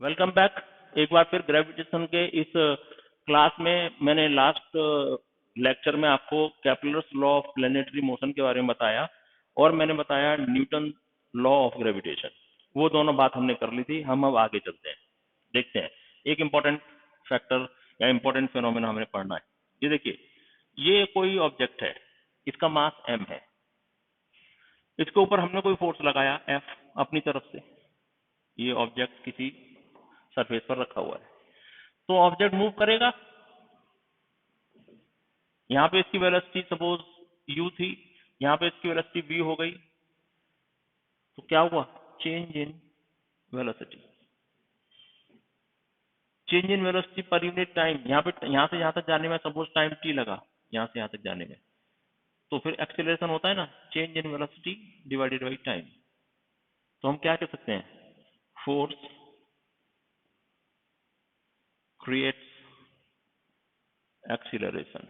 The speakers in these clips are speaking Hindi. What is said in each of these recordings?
Welcome back. एक बार फिर ग्रेविटेशन के इस क्लास में मैंने लास्ट लेक्चर में आपको Kepler's law of planetary motion के बारे में बताया और मैंने बताया न्यूटन लॉ ऑफ ग्रेविटेशन। वो दोनों बात हमने कर ली थी। हम अब आगे चलते हैं, देखते हैं एक इम्पोर्टेंट फैक्टर या इम्पोर्टेंट फिनोमेना हमें पढ़ना है। ये देखिए, ये कोई ऑब्जेक्ट है, इसका मास m है, इसके ऊपर हमने कोई फोर्स लगाया F अपनी तरफ से। ये ऑब्जेक्ट किसी सरफेस पर रखा हुआ है, तो ऑब्जेक्ट मूव करेगा। यहाँ पे इसकी वेलोसिटी सपोज u थी, यहाँ पे इसकी वेलोसिटी v हो गई, तो क्या हुआ? Change in velocity. Change in velocity per unit time. यहाँ पे यहाँ से यहाँ तक जाने में सपोज टाइम t लगा, यहाँ से यहाँ तक जाने में, तो फिर एक्सेलरेशन होता है ना, change in velocity divided by time. तो हम क्या कह सकते हैं? Force creates acceleration.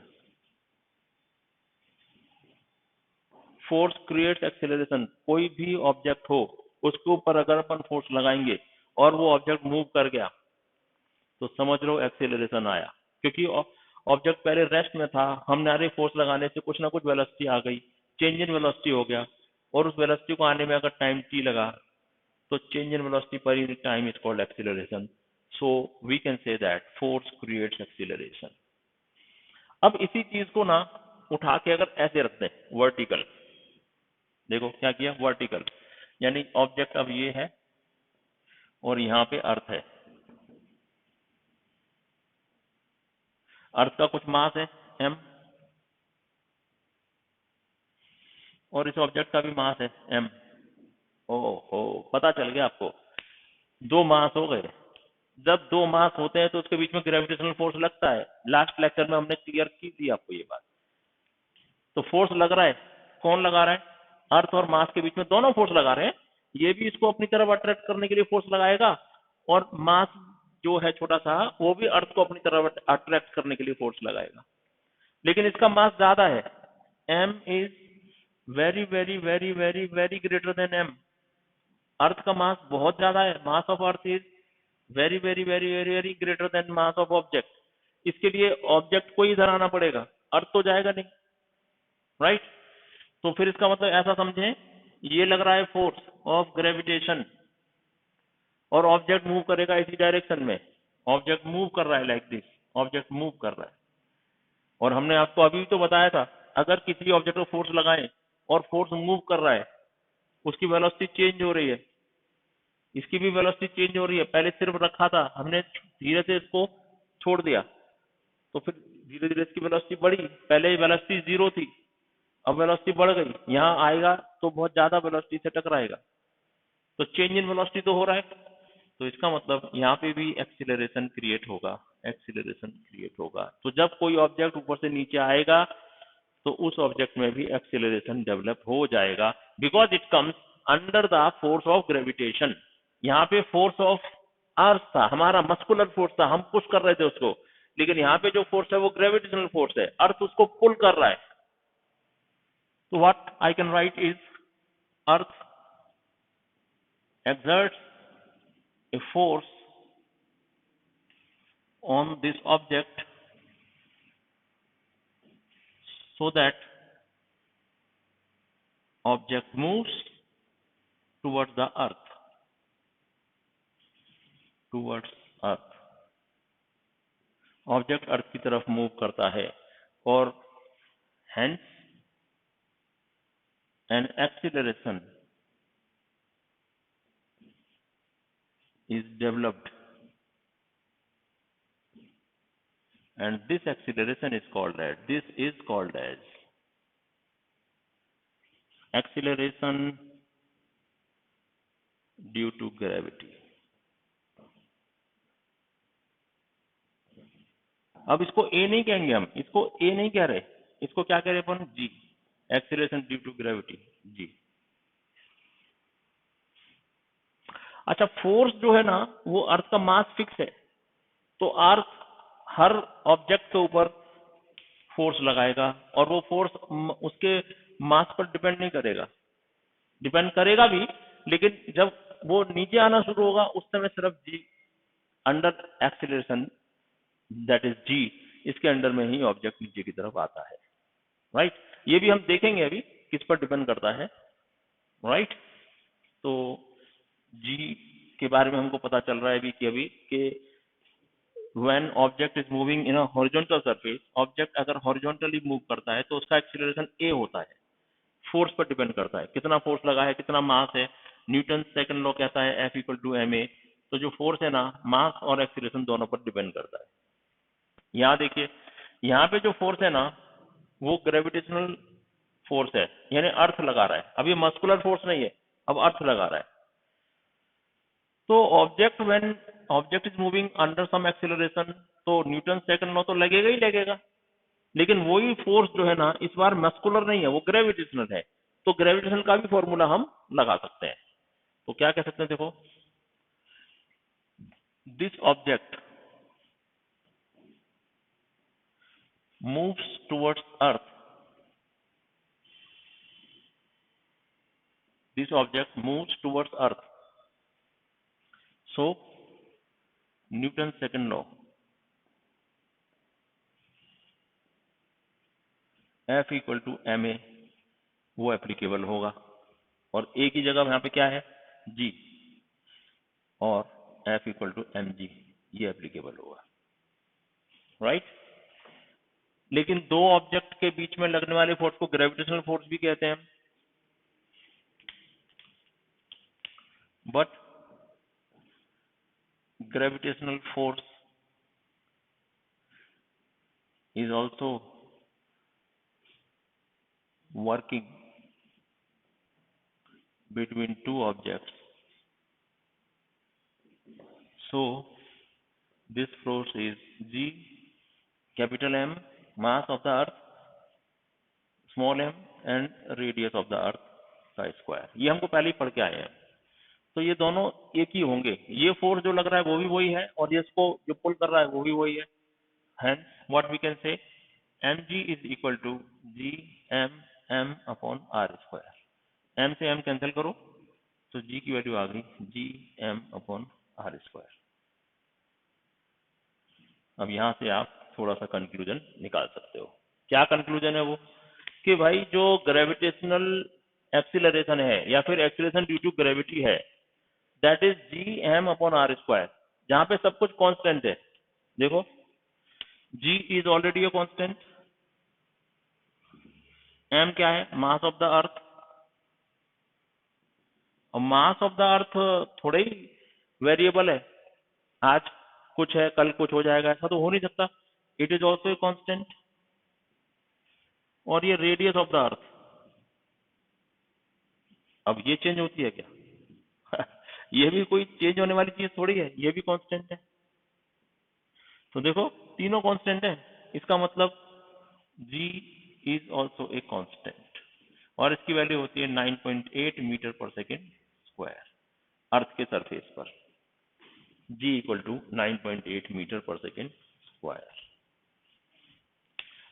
Force creates acceleration. कोई भी ऑब्जेक्ट हो, उसके ऊपर अगर अपन फोर्स लगाएंगे और वो ऑब्जेक्ट मूव कर गया तो समझ लो एक्सेलरेशन आया, क्योंकि ऑब्जेक्ट पहले रेस्ट में था, हमने अरे फोर्स लगाने से कुछ ना कुछ वेलोसिटी आ गई, चेंज इन वेलोसिटी हो गया, और उस वेलोसिटी को आने में अगर टाइम t लगा तो change in velocity per unit time is called acceleration. So we can say that force creates acceleration. अब इसी चीज को ना उठा के अगर ऐसे रखते हैं वर्टिकल, देखो क्या किया, वर्टिकल, यानी ऑब्जेक्ट अब ये है और यहाँ पे अर्थ है। अर्थ का कुछ मास है m, और इस ऑब्जेक्ट का भी मास है m। ओहो, पता चल गया आपको, दो मास हो गए। जब दो मास होते हैं तो उसके बीच में ग्रेविटेशनल फोर्स लगता है। लास्ट लेक्चर में हमने क्लियर की थी आपको ये बात। तो फोर्स लग रहा है, कौन लगा रहा है? अर्थ और मास के बीच में दोनों फोर्स लगा रहे हैं। ये भी इसको अपनी तरफ अट्रैक्ट करने के लिए फोर्स लगाएगा, और मास जो है छोटा सा, वो भी अर्थ को अपनी तरफ अट्रैक्ट करने के लिए फोर्स लगाएगा। लेकिन इसका मास ज्यादा है, m is very very very very very greater than m। अर्थ का मास बहुत ज्यादा है, mass of earth is very very very very very greater then mass of object. इसके लिए ऑब्जेक्ट को ही इधर आना पड़ेगा, अर्थ तो जाएगा नहीं, राइट? तो फिर इसका मतलब ऐसा समझें, ये लग रहा है फोर्स ऑफ ग्रेविटेशन, और ऑब्जेक्ट मूव करेगा इसी डायरेक्शन में। ऑब्जेक्ट मूव कर रहा है लाइक दिस, ऑब्जेक्ट मूव कर रहा है। और हमने आपको अभी तो बताया था, अगर किसी ऑब्जेक्ट को फोर्स लगाएं और फोर्स मूव कर रहा है, उसकी वेलोसिटी चेंज हो रही है, इसकी भी वेलोसिटी चेंज हो रही है। पहले सिर्फ रखा था, हमने धीरे से इसको छोड़ दिया, तो फिर धीरे धीरे इसकी वेलोसिटी बढ़ी। पहले वेलोसिटी 0 थी, अब वेलोसिटी बढ़ गई, यहाँ आएगा तो बहुत ज्यादा वेलोसिटी से टकराएगा, तो चेंज इन वेलोसिटी तो हो रहा है। तो इसका मतलब यहाँ पे भी एक्सीलरेशन क्रिएट होगा, एक्सीलरेशन क्रिएट होगा। तो जब कोई ऑब्जेक्ट ऊपर से नीचे आएगा तो उस ऑब्जेक्ट में भी एक्सीलरेशन डेवलप हो जाएगा, because it comes under the force of gravitation. यहाँ पे फोर्स ऑफ अर्थ था, हमारा मस्कुलर फोर्स था, हम पुश कर रहे थे उसको, लेकिन यहाँ पे जो फोर्स है वो ग्रेविटेशनल फोर्स है, अर्थ उसको पुल कर रहा है। तो what I can write is, earth exerts a force on this object so that object moves towards the earth, towards earth। Object earth की तरफ मूव करता है, और hence an acceleration is developed, and this acceleration is called as acceleration due to gravity। अब इसको ए नहीं कहेंगे, हम इसको ए नहीं कह रहे, इसको क्या कह रहे अपन? जी, एक्सीलरेशन ड्यू टू ग्रेविटी, जी। अच्छा, फोर्स जो है ना, वो अर्थ का मास फिक्स है, तो अर्थ हर ऑब्जेक्ट के ऊपर फोर्स लगाएगा, और वो फोर्स उसके मास पर डिपेंड नहीं करेगा, डिपेंड करेगा भी, लेकिन जब वो नीचे आना शुरू होगा उस समय सिर्फ जी अंडर एक्सीलरेशन दैट इज जी, इसके अंडर में ही ऑब्जेक्ट नीचे की तरफ आता है, राइट। ये भी हम देखेंगे अभी किस पर डिपेंड करता है, राइट। तो जी के बारे में हमको पता चल रहा है अभी कि when object is moving in a horizontal surface, object अगर हॉरिजॉन्टली मूव करता है तो उसका एक्सीलरेशन ए होता है, फोर्स पर डिपेंड करता है, कितना फोर्स लगा है, कितना मास है। न्यूटन सेकंड लॉ कहता है F equal to M A. तो जो फोर्स है ना, मास और एक्सीलरेशन दोनों पर डिपेंड करता है। यहाँ देखिए, यहाँ पे जो फोर्स है ना वो ग्रेविटेशनल फोर्स है, यानी अर्थ लगा रहा है। अब ये मस्कुलर फोर्स नहीं है, अब अर्थ लगा रहा है। तो object when object is moving under some acceleration, तो न्यूटन सेकंड लॉ तो लगेगा ही लगेगा, लेकिन वही फोर्स जो है ना इस बार मस्कुलर नहीं है, वो ग्रेविटेशनल है। तो ग्रेविटेशन का भी फॉर्मूला हम लगा सकते हैं। तो क्या कह सकते हैं, देखो, this object moves towards earth, this object moves towards earth, so Newton second law F equal to M A वो एप्लीकेबल होगा। और ए की जगह यहाँ पे क्या है, जी, और F equal to M G ये एप्लीकेबल होगा, राइट। लेकिन दो ऑब्जेक्ट के बीच में लगने वाले फोर्स को ग्रेविटेशनल फोर्स भी कहते हैं, but gravitational force is also working between two objects. So this force is G, capital M, mass of the earth, small m, and radius of the earth का स्क्वायर। ये हमको पहले ही पढ़ के आए हैं। तो ये दोनों एक ही होंगे, ये फोर्स जो लग रहा है वो भी वही है, और ये इसको जो पुल कर रहा है वो भी वही है। Hence what we can say, mg is equal to g m upon r square। m से m कैंसिल करो तो g की वैल्यू आ गई G M upon R square. अब यहां से आप थोड़ा सा कंक्लूजन निकाल सकते हो। क्या कंक्लूजन है वो, कि भाई जो ग्रेविटेशनल एक्सीलरेशन है या फिर एक्सीलरेशन ड्यू टू ग्रेविटी है, that is G M upon R square, जहां पे सब कुछ कांस्टेंट है। देखो, G is already a constant, M क्या है, मास ऑफ द अर्थ। और मास ऑफ द अर्थ थोड़े ही वेरिएबल है, आज कुछ है कल कुछ हो जाएगा, ऐसा तो हो नहीं सकता। It is also a constant. और ये रेडियस ऑफ द अर्थ, अब ये चेंज होती है क्या ये भी कोई चेंज होने वाली चीज थोड़ी है, ये भी कांस्टेंट है। तो देखो तीनों कांस्टेंट है, इसका मतलब g is also a constant, और इसकी वैल्यू होती है 9.8 मीटर पर सेकेंड स्क्वायर अर्थ के सरफेस पर। g इक्वल टू 9.8 मीटर पर सेकेंड स्क्वायर।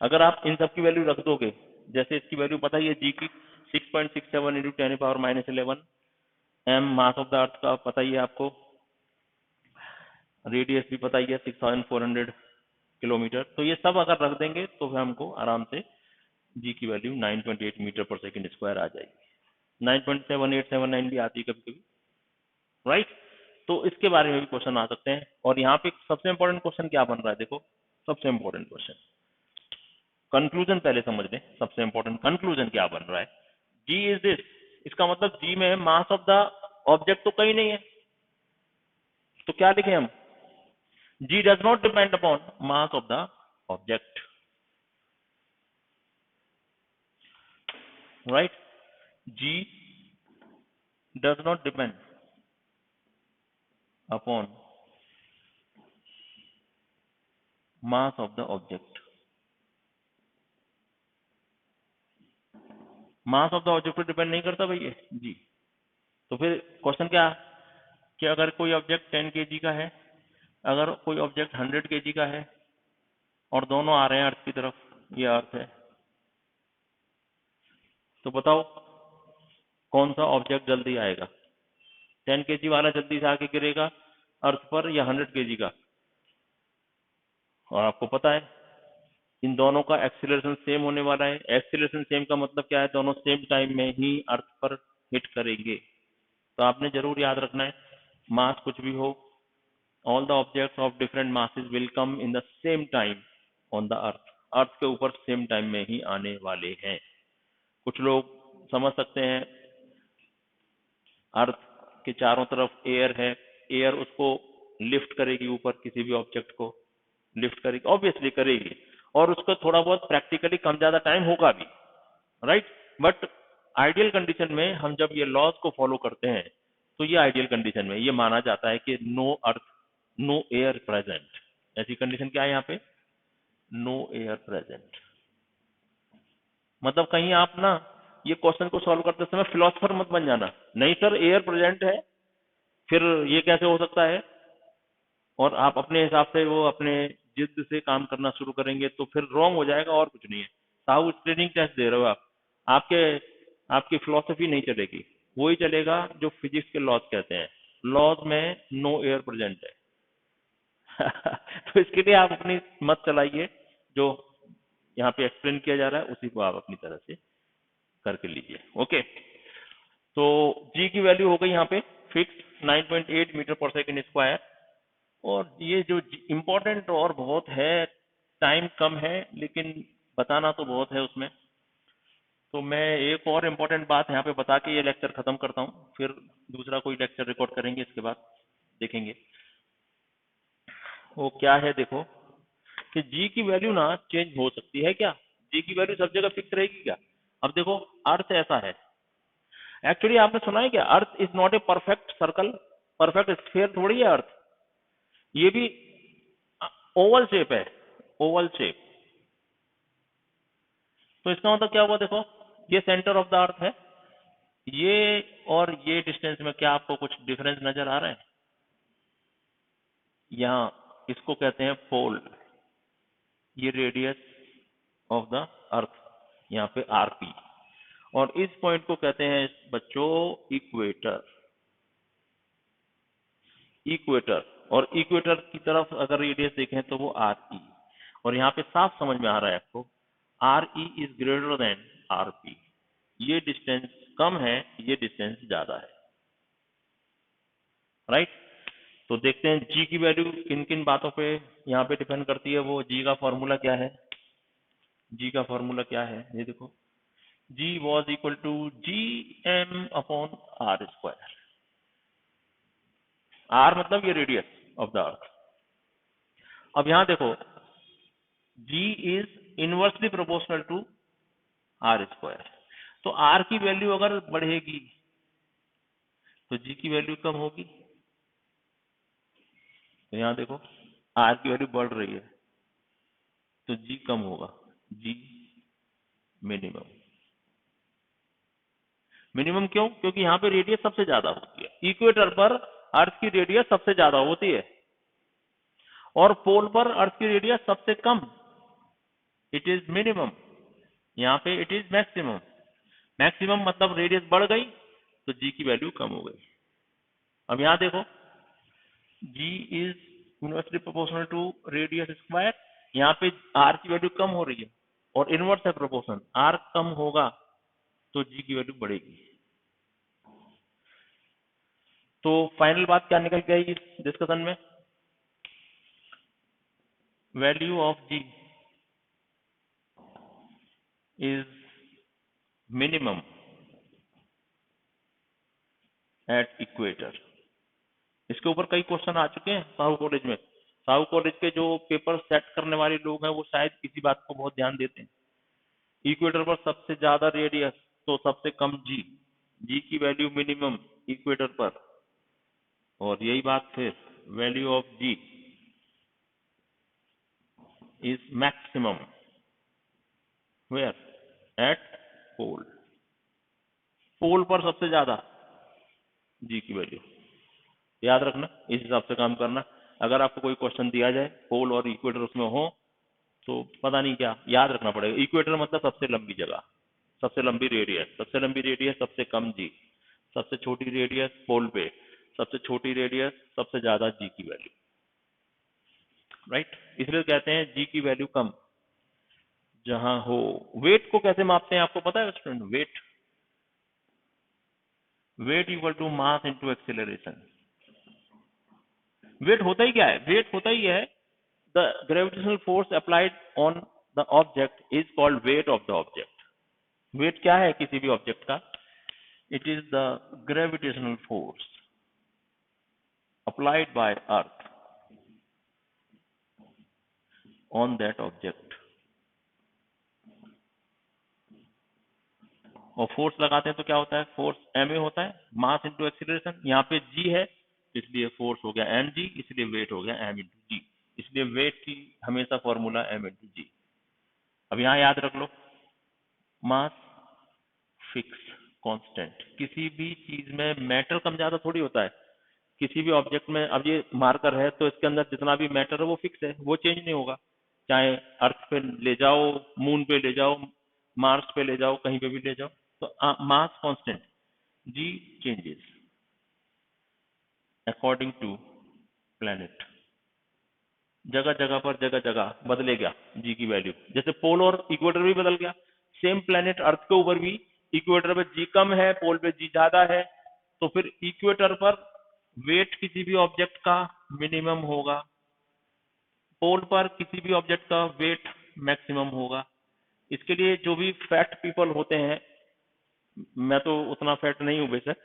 अगर आप इन सब की वैल्यू रख दोगे, जैसे इसकी वैल्यू पता ही है जी की 6.67 into 10⁻11, M mass of the earth का पता ही है आपको, रेडियस भी पता ही है 6400 किलोमीटर। तो ये सब अगर रख देंगे तो फिर हमको आराम से जी की वैल्यू 9.8 मीटर पर सेकेंड स्क्वायर आ जाएगी। 9.7879 भी आती है कभी कभी, राइट। तो इसके बारे में भी क्वेश्चन आ सकते हैं। और यहाँ पे सबसे इंपॉर्टेंट क्वेश्चन क्या बन रहा है, देखो सबसे इंपॉर्टेंट क्वेश्चन, कंक्लूजन पहले समझ लें। सबसे इंपॉर्टेंट कंक्लूजन क्या बन रहा है, जी इज दिस, इसका मतलब जी में मास ऑफ द ऑब्जेक्ट तो कहीं नहीं है, तो क्या लिखें हम, G does not depend upon mass of the object, right. G does not depend upon mass of the object. Mass of the object पर डिपेंड नहीं करता भाई ये जी। तो फिर क्वेश्चन क्या, कि अगर कोई ऑब्जेक्ट 10 kg का है, अगर कोई ऑब्जेक्ट 100 kg का है, और दोनों आ रहे हैं अर्थ की तरफ, ये अर्थ है, तो बताओ कौन सा ऑब्जेक्ट जल्दी आएगा। 10 kg वाला जल्दी से आके गिरेगा, अर्थ पर या 100 केजी का। और आपको पता है इन दोनों का एक्सीलरेशन सेम होने वाला है। एक्सीलरेशन सेम का मतलब क्या है, दोनों सेम टाइम में ही अर्थ पर हिट करेंगे। तो आपने जरूर याद रखना है, मास कुछ भी हो, all the objects of different masses will come in the same time on the earth. Earth के ऊपर सेम टाइम में ही आने वाले हैं। कुछ लोग समझ सकते हैं अर्थ के चारों तरफ एयर है, एयर उसको लिफ्ट करेगी, ऊपर किसी भी ऑब्जेक्ट को लिफ्ट करेगी, ऑब्वियसली करेगी, और उसको थोड़ा बहुत प्रैक्टिकली कम ज्यादा टाइम होगा भी, राइट। बट आइडियल कंडीशन में हम जब ये लॉज को फॉलो करते हैं तो ये आइडियल कंडीशन में ये माना जाता है कि नो अर्थ नो एयर प्रेजेंट। ऐसी कंडीशन क्या है यहाँ पे, नो एयर प्रेजेंट। मतलब कहीं आप ना ये क्वेश्चन को सॉल्व करते समय फिलोसफर मत बन जाना, नहीं सर एयर प्रेजेंट है फिर ये कैसे हो सकता है, और आप अपने हिसाब से वो अपने जिद से काम करना शुरू करेंगे तो फिर रॉन्ग हो जाएगा, और कुछ नहीं है। साहब स्क्रीनिंग टेस्ट दे रहे हो आप, आपके आपकी फिलोसफी नहीं चलेगी, वही चलेगा जो फिजिक्स के लॉज कहते हैं। लॉज में नो एयर प्रेजेंट है। तो इसके लिए आप अपनी मत चलाइए, जो यहाँ पे एक्सप्लेन किया जा रहा है उसी को आप अपनी तरह से करके लीजिए। ओके, तो जी की वैल्यू हो गई यहाँ पे फिक्स 9.8 मीटर पर सेकेंड स्क्वायर। और ये जो इम्पोर्टेंट और बहुत है, टाइम कम है लेकिन बताना तो बहुत है उसमें, तो मैं एक और इम्पोर्टेंट बात यहाँ पे बता के ये लेक्चर खत्म करता हूँ, फिर दूसरा कोई लेक्चर रिकॉर्ड करेंगे इसके बाद, देखेंगे वो क्या है। देखो कि जी की वैल्यू ना चेंज हो सकती है क्या, जी की वैल्यू सब जगह फिक्स रहेगी क्या। अब देखो अर्थ ऐसा है, एक्चुअली आपने सुना है क्या, earth is not a perfect circle, perfect sphere थोड़ी है अर्थ, ये भी ओवल शेप है, ओवल शेप। तो इसका मतलब क्या हुआ, देखो ये सेंटर ऑफ द अर्थ है, ये और ये डिस्टेंस में क्या आपको कुछ डिफरेंस नजर आ रहा है, यहाँ इसको कहते हैं पोल, ये रेडियस ऑफ द अर्थ यहाँ पे आरपी, और इस पॉइंट को कहते हैं बच्चों इक्वेटर। इक्वेटर, और इक्वेटर की तरफ अगर रेडियस देखें तो वो आर ई, और यहाँ पे साफ समझ में आ रहा है आपको R E is greater than R P, ये डिस्टेंस कम है, ये डिस्टेंस ज्यादा है, राइट। तो देखते हैं जी की वैल्यू किन किन बातों पे यहाँ पे डिपेंड करती है। वो जी का फॉर्मूला क्या है, जी का फॉर्मूला क्या है, ये देखो G was equal to G M upon R square. R मतलब ये रेडियस ऑफ द अर्थ। अब यहां देखो G is inversely proportional to R square, तो आर की वैल्यू अगर बढ़ेगी तो जी की वैल्यू कम होगी। तो यहां देखो आर की वैल्यू बढ़ रही है तो जी कम होगा, जी मिनिमम। मिनिमम क्यों, क्योंकि यहाँ पे रेडियस सबसे ज्यादा होती है, इक्वेटर पर अर्थ की रेडियस सबसे ज्यादा होती है और पोल पर अर्थ की रेडियस सबसे कम, इट इज मिनिमम। यहाँ पे इट इज मैक्सिमम, मैक्सिमम मतलब रेडियस बढ़ गई तो जी की वैल्यू कम हो गई। अब यहाँ देखो G is inversely proportional to radius square, यहाँ पे आर की वैल्यू कम हो रही है और इनवर्स है प्रोपोर्शन, आर कम होगा तो जी की वैल्यू बढ़ेगी। तो फाइनल बात क्या निकल गई इस डिस्कशन में, value of G is minimum at equator. इसके ऊपर कई क्वेश्चन आ चुके हैं साहू कॉलेज में, साहू कॉलेज के जो पेपर सेट करने वाले लोग हैं वो शायद इसी बात को बहुत ध्यान देते हैं। इक्वेटर पर सबसे ज्यादा रेडियस तो सबसे कम जी, जी की वैल्यू मिनिमम इक्वेटर पर, और यही बात फिर value of G is maximum where at pole, pole पर सबसे ज्यादा जी की वैल्यू। याद रखना, इस हिसाब से काम करना। अगर आपको कोई क्वेश्चन दिया जाए पोल और इक्वेटर उसमें हो तो पता नहीं क्या याद रखना पड़ेगा, इक्वेटर मतलब सबसे लंबी जगह, सबसे लंबी रेडियस, सबसे लंबी रेडियस सबसे कम जी, सबसे छोटी रेडियस पोल पे, सबसे छोटी रेडियस, सबसे ज्यादा जी की वैल्यू, राइट। इसलिए कहते हैं जी की वैल्यू कम जहां हो। वेट को कैसे मापते हैं आपको पता है student? Weight equal to mass into acceleration. Weight होता ही क्या है? वेट होता ही है the gravitational force applied on the object is called weight of the object. वेट क्या है किसी भी ऑब्जेक्ट का? It is the gravitational force applied by earth on that object. और फोर्स लगाते हैं तो क्या होता है? फोर्स ma होता है, मास इंटू एक्सीलरेशन। यहाँ पे g है इसलिए फोर्स हो गया mg, इसलिए वेट हो गया m इंटू जी। इसलिए वेट की हमेशा फॉर्मूला m इंटू जी। अब यहाँ याद रख लो, मास फिक्स कांस्टेंट। किसी भी चीज में मैटर कम ज्यादा थोड़ी होता है। किसी भी ऑब्जेक्ट में, अब ये मार्कर है तो इसके अंदर जितना भी मैटर है वो फिक्स है, वो चेंज नहीं होगा। चाहे अर्थ पे ले जाओ, मून पे ले जाओ, मार्स पे ले जाओ, कहीं पे भी ले जाओ, तो mass constant, G changes according to planet. जगह जगह पर जगह जगह बदलेगा जी की वैल्यू। जैसे पोल और इक्वेटर भी बदल गया, सेम प्लेनेट अर्थ के ऊपर भी इक्वेटर पे जी कम है, पोल पे जी ज्यादा है, तो फिर इक्वेटर पर वेट किसी भी ऑब्जेक्ट का मिनिमम होगा, पोल पर किसी भी ऑब्जेक्ट का वेट मैक्सिमम होगा। इसके लिए जो भी फैट पीपल होते हैं, मैं तो उतना फैट नहीं हूं बेशक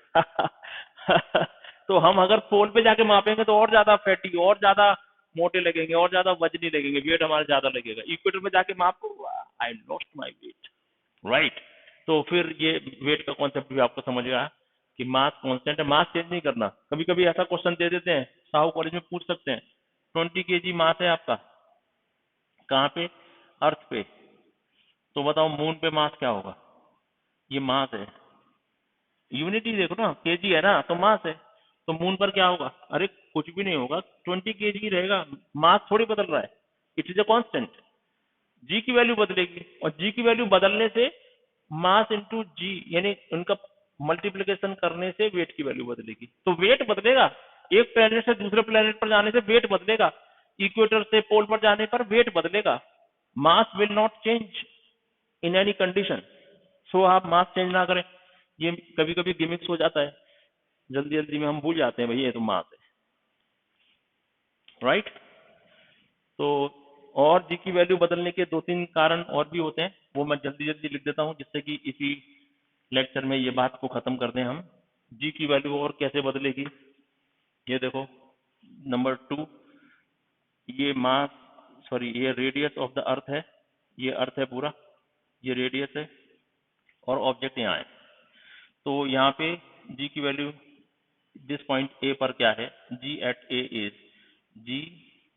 तो हम अगर पोल पे जाके मापेंगे तो और ज्यादा फैटी, और ज्यादा मोटे लगेंगे, और ज्यादा वजनी लगेंगे, वेट हमारा ज्यादा लगेगा। इक्वेटर में जाके मापो, I lost my weight, right. तो फिर ये वेट का कॉन्सेप्ट भी आपको समझ गया कि मास कांस्टेंट है, मास चेंज नहीं करना। कभी कभी ऐसा क्वेश्चन दे देते हैं, साहू कॉलेज में पूछ सकते हैं, 20 kg मास है आपका, कहाँ पे? अर्थ पे। तो बताओ मून पे मास क्या होगा? ये मास है, यूनिटी देखो ना, केजी है ना, तो मास है। तो मून पर क्या होगा? अरे कुछ भी नहीं होगा, 20 kg रहेगा, मास थोड़ी बदल रहा है, इट इज अ कांस्टेंट। जी की वैल्यू बदलेगी, और जी की वैल्यू बदलने से मास इंटू जी, यानी उनका मल्टीप्लीकेशन करने से वेट की वैल्यू बदलेगी। तो वेट बदलेगा, एक प्लेनेट से दूसरे प्लेनेट पर जाने से वेट बदलेगा, इक्वेटर से पोल पर जाने पर वेट बदलेगा। Mass will not change in any condition. So आप मास चेंज ना करें, ये कभी कभी गिमिक्स हो जाता है, जल्दी जल्दी में हम भूल जाते हैं भैया ये तो मास है, राइट। तो और जी की वैल्यू बदलने के दो तीन कारण और भी होते हैं, वो मैं जल्दी जल्दी लिख देता हूं जिससे कि इसी लेक्चर में ये बात को खत्म कर दें हम। जी की वैल्यू और कैसे बदलेगी, ये देखो। नंबर 2, ये मास, सॉरी ये रेडियस ऑफ द अर्थ है, ये अर्थ है पूरा, ये रेडियस है, और ऑब्जेक्ट यहाँ है। तो यहाँ पे जी की वैल्यू दिस पॉइंट ए पर क्या है? G at A is G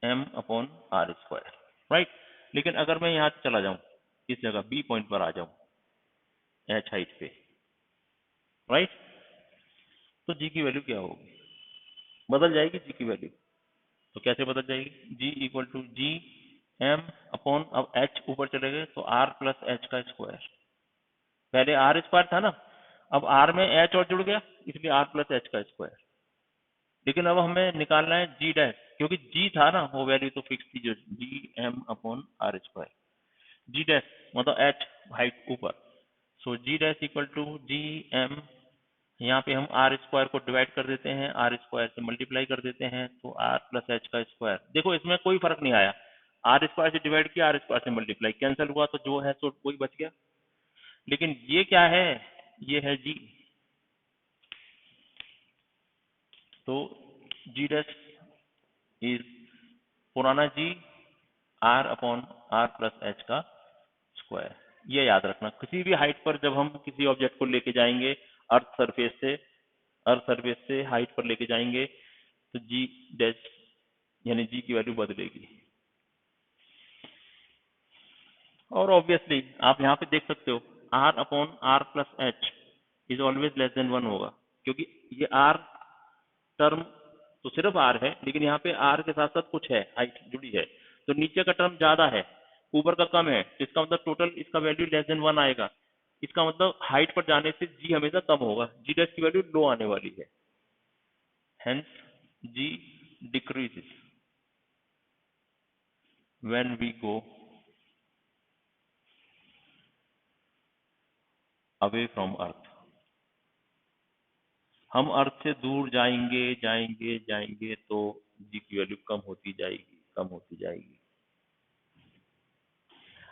M upon R square, right. लेकिन अगर मैं यहाँ चला जाऊं, इस जगह बी पॉइंट पर आ जाऊं एच हाइट पे, राइट, तो जी की वैल्यू क्या होगी? बदल जाएगी जी की वैल्यू। तो कैसे बदल जाएगी? G equal to G M upon, अब एच ऊपर चले गए तो आर प्लस एच का स्क्वायर। पहले आर स्क्वायर था ना, अब आर में एच और जुड़ गया, इसलिए आर प्लस एच का स्क्वायर। लेकिन अब हमें निकालना है जी डैश, क्योंकि जी था ना, वो वैल्यू तो फिक्स थी जो G M upon R square. G dash मतलब एच हाइट ऊपर, so G dash equal to G M, यहाँ पे हम आर स्क्वायर को डिवाइड कर देते हैं, आर स्क्वायर से मल्टीप्लाई कर देते हैं, तो आर प्लस एच का स्क्वायर। देखो इसमें कोई फर्क नहीं आया, आर स्क्वायर से डिवाइड किया, आर स्क्वायर से मल्टीप्लाई, कैंसिल हुआ तो जो है सो कोई बच गया। लेकिन ये क्या है? ये है जी। तो जी डैश इज पुराना G R upon R plus H का स्क्वायर। ये याद रखना, किसी भी हाइट पर जब हम किसी ऑब्जेक्ट को लेके जाएंगे अर्थ सरफेस से हाइट पर लेके जाएंगे, तो जी डैश यानी जी की वैल्यू बदलेगी। और ऑब्वियसली आप यहाँ पे देख सकते हो, R upon R plus H is always less than 1 होगा, क्योंकि ये आर टर्म तो सिर्फ आर है, लेकिन यहाँ पे आर के साथ साथ कुछ है, हाइट जुड़ी है, तो नीचे का टर्म ज्यादा है, ऊपर का कम है, तो इसका मतलब टोटल इसका वैल्यू लेस देन 1 आएगा। इसका मतलब हाइट पर जाने से जी हमेशा कम होगा, जी डैश की वैल्यू लो आने वाली है। hence g decreases when we go away from earth. हम अर्थ से दूर जाएंगे जाएंगे जाएंगे तो जी की वैल्यू कम होती जाएगी, कम होती जाएगी।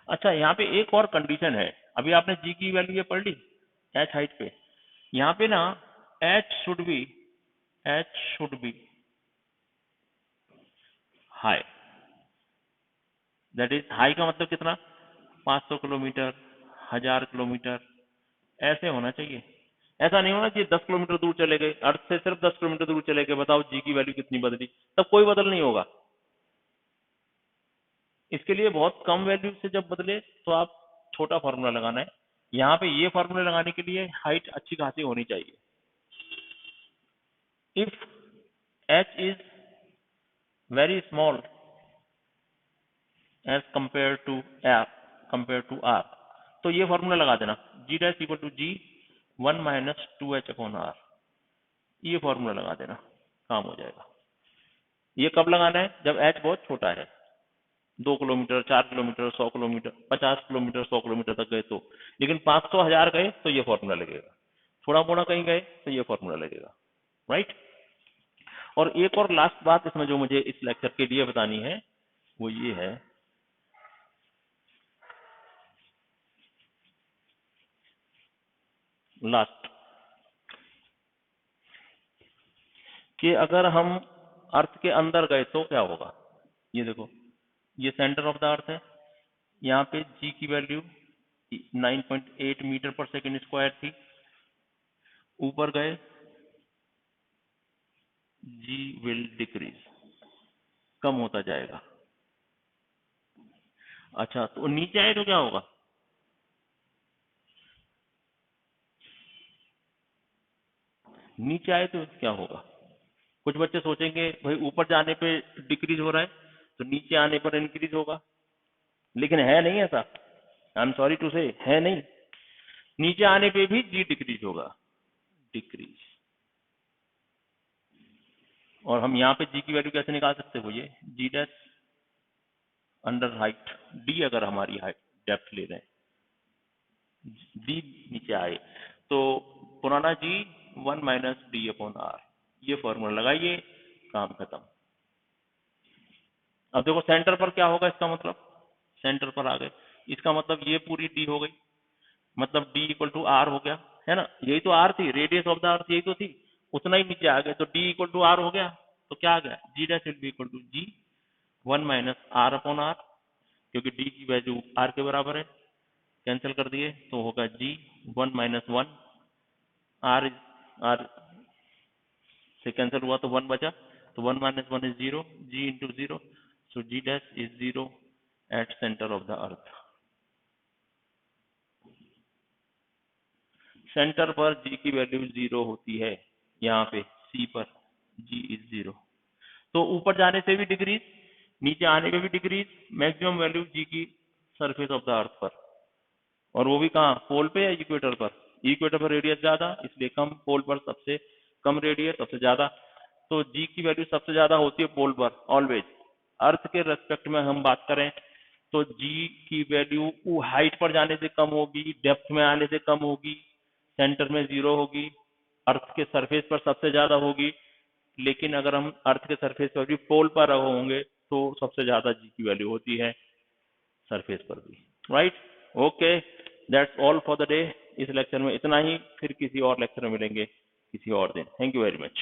अच्छा, यहाँ पे एक और कंडीशन है। अभी आपने जी की वैल्यू ये पढ़ ली एच हाइट पे। यहाँ पे ना H should be high. That is high का मतलब कितना? 500 किलोमीटर, 1000 किलोमीटर, ऐसे होना चाहिए। ऐसा नहीं होना चाहिए 10 किलोमीटर दूर चले गए, अर्थ से सिर्फ 10 किलोमीटर दूर चले गए, बताओ जी की वैल्यू कितनी बदली? तब कोई बदल नहीं होगा। इसके लिए बहुत कम वैल्यू से जब बदले तो आप छोटा फॉर्मूला लगाना है। यहाँ पे ये फॉर्मूला लगाने के लिए हाइट अच्छी खासी होनी चाहिए। If h is very small as compare to r, तो ये फॉर्मूला लगा देना, g dash equal to G 1 minus 2h upon r। ये फॉर्मूला लगा देना, काम हो जाएगा। ये कब लगाना है? जब h बहुत छोटा है, 2 kilometre, 4 kilometre, 100 kilometre, 50 kilometre, 100 kilometre तक गए तो। लेकिन 500 1000 गए तो ये फॉर्मूला लगेगा, थोड़ा मोड़ा कहीं गए तो ये फॉर्मूला लगेगा, राइट। और एक और लास्ट बात इसमें जो मुझे इस लेक्चर के लिए बतानी है वो ये है लास्ट, कि अगर हम अर्थ के अंदर गए तो क्या होगा। ये देखो, ये सेंटर ऑफ द अर्थ है, यहाँ पे जी की वैल्यू 9.8 मीटर पर सेकेंड स्क्वायर थी, ऊपर गए जी विल डिक्रीज, कम होता जाएगा। अच्छा, तो नीचे आए तो क्या होगा? नीचे आए तो क्या होगा? कुछ बच्चे सोचेंगे भाई ऊपर जाने पे डिक्रीज हो रहा है तो नीचे आने पर इंक्रीज होगा, लेकिन है नहीं ऐसा। आई एम सॉरी टू से, है नहीं। नीचे आने पे भी जी डिक्रीज होगा, डिक्रीज। और हम यहाँ पे जी की वैल्यू कैसे निकाल सकते हो? ये जी डैश अंडर हाइट डी, अगर हमारी हाइट डेप्थ ले रहे हैं, डी नीचे आए तो पुराना जी 1 माइनस डी अपॉन आर, ये फॉर्मूला लगाइए, काम खत्म। अब देखो सेंटर पर क्या होगा, इसका मतलब सेंटर पर आ गए, इसका मतलब ये पूरी डी हो गई, मतलब डी इक्वल टू आर हो गया, है ना। यही तो आर थी, रेडियस ऑफ द अर्थ यही तो थी, उतना ही नीचे आ गए तो डी इक्वल टू आर हो गया। तो क्या आ गया? G dash will be equal to G 1 minus R upon R, क्योंकि डी की वैल्यू आर के बराबर है, कैंसिल कर दिए तो होगा जी 1 माइनस 1, आर से कैंसिल हुआ तो 1 बचा, तो 1 minus 1 is 0, G into 0, so G dash is 0 at centre of the earth. Centre पर जी की वैल्यू 0 होती है, यहाँ पे सी पर जी इज 0। तो ऊपर जाने से भी डिक्रीज, नीचे आने पे भी डिक्रीज, मैक्सिमम वैल्यू जी की सरफेस ऑफ द अर्थ पर, और वो भी कहाँ? पोल पे या इक्वेटर पर? इक्वेटर पर रेडियस ज्यादा इसलिए कम, पोल पर सबसे कम रेडियस सबसे ज्यादा। तो जी की वैल्यू सबसे ज्यादा होती है पोल पर ऑलवेज। अर्थ के रेस्पेक्ट में हम बात करें तो जी की वैल्यू हाइट पर जाने से कम होगी, डेप्थ में आने से कम होगी, सेंटर में 0 होगी, अर्थ के सरफेस पर सबसे ज्यादा होगी। लेकिन अगर हम अर्थ के सरफेस पर भी पोल पर होंगे तो सबसे ज्यादा जी की वैल्यू होती है सरफेस पर भी, right. Okay, that's all for the day. इस लेक्चर में इतना ही, फिर किसी और लेक्चर में मिलेंगे किसी और दिन। Thank you very much.